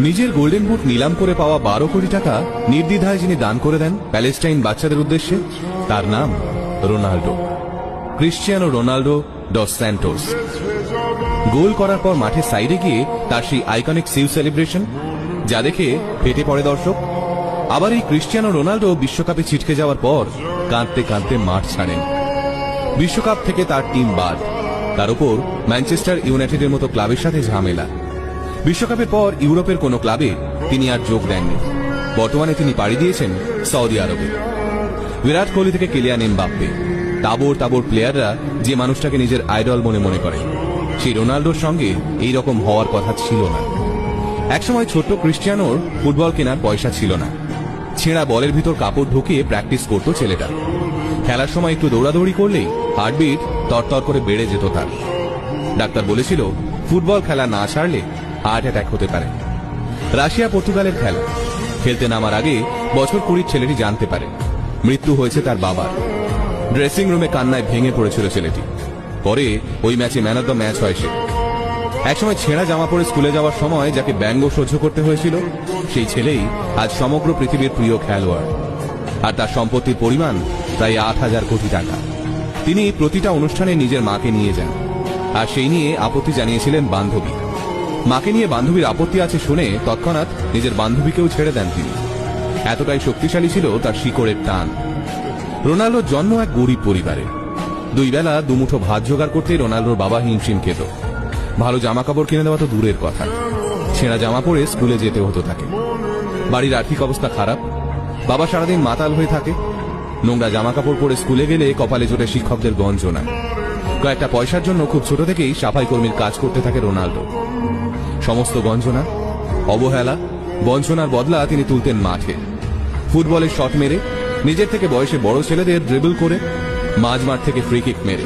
নিজের golden boot নিলাম করে পাওয়া 12 কোটি টাকা নির্দ্বিধায় যিনি দান করে দেন প্যালেস্টাইন বাচ্চাদের উদ্দেশ্যে, তার নাম Ronaldo, Cristiano Ronaldo dos Santos. Goal করার পর মাঠে সাইডে গিয়ে তার সেই আইকনিক সিউ সেলিব্রেশন, যা দেখে ফেটে পড়ে দর্শক। আবার এই ক্রিশ্চিয়ানো রোনাল্ডো বিশ্বকাপে ছিটকে যাওয়ার পর কাঁদতে কাঁদতে মাঠ ছাড়েন। বিশ্বকাপ থেকে তার টিম বাদ, তার উপর ম্যানচেস্টার ইউনাইটেডের মতো ক্লাবের সাথে ঝামেলা। বিশ্বকাপের পর ইউরোপের কোনো ক্লাবে তিনি আর যোগ দেননি। বর্তমানে তিনি পাড়ি দিয়েছেন সৌদি আরবে। বিরাট কোহলি থেকে কিলিয়ান এমবাপ্পে, তাবর তাবর প্লেয়াররা যে মানুষটাকে নিজের আইডল মনে করে, সেই রোনাল্ডোর সঙ্গে এই রকম হওয়ার কথা ছিল না। একসময় ছোট্ট ক্রিশ্চিয়ানোর ফুটবল কেনার পয়সা ছিল না। ছেঁড়া বলের ভিতর কাপড় ঢুকিয়ে প্র্যাকটিস করত ছেলেটা। খেলার সময় একটু দৌড়াদৌড়ি করলেই হার্টবিট তরতর করে বেড়ে যেত তার। ডাক্তার বলেছিল ফুটবল খেলা না ছাড়লে হার্ট অ্যাটাক হতে পারে। রাশিয়া পর্তুগালের খেলা খেলতে নামার আগে বছর 20 ছেলেটি জানতে পারে মৃত্যু হয়েছে তার বাবার। ড্রেসিং রুমে কান্নায় ভেঙে পড়েছিল ছেলেটি। পরে ওই ম্যাচে ম্যান অফ দ্য ম্যাচ হয় সে। একসময় ছেঁড়া জামা পরে স্কুলে যাওয়ার সময় যাকে ব্যঙ্গ সহ্য করতে হয়েছিল, সেই ছেলেই আজ সমগ্র পৃথিবীর প্রিয় খেলোয়াড়। আর তার সম্পত্তির পরিমাণ প্রায় 8,000 কোটি টাকা। তিনি প্রতিটা অনুষ্ঠানে নিজের মাকে নিয়ে যান, আর সেই নিয়ে আপত্তি জানিয়েছিলেন বান্ধবী। মাকে নিয়ে বান্ধবীর আপত্তি আছে শুনে তৎক্ষণাৎ নিজের বান্ধবীকেও ছেড়ে দেন তিনি। এতটাই শক্তিশালী ছিল তার শিকড়ের টান। রোনাল্ডোর জন্ম এক গরিব পরিবারে। 2 বেলা দুমুঠো ভাত জোগাড় করতে রোনাল্ডোর বাবা হিমশিম খেত। ভালো জামা কাপড় কিনে দেওয়া তো দূরের কথা, ছেঁড়া জামা পরে স্কুলে যেতে হতো তাকে। বাড়ির আর্থিক অবস্থা খারাপ, বাবা সারাদিন মাতাল হয়ে থাকে। নোংরা জামা কাপড় পরে স্কুলে গেলে কপালে জোটে শিক্ষকদের গঞ্জনা। কয়েকটা পয়সার জন্য খুব ছোট থেকেই সাফাই কর্মীর কাজ করতে থাকে রোনাল্ডো। সমস্ত গঞ্জনা, অবহেলা, বঞ্চনার বদলা তিনি তুলতেন মাঠে। ফুটবলের শট মেরে, নিজের থেকে বয়সে বড় ছেলেদের ড্রিবল করে, মাঝমাঠ থেকে ফ্রি কিক মেরে।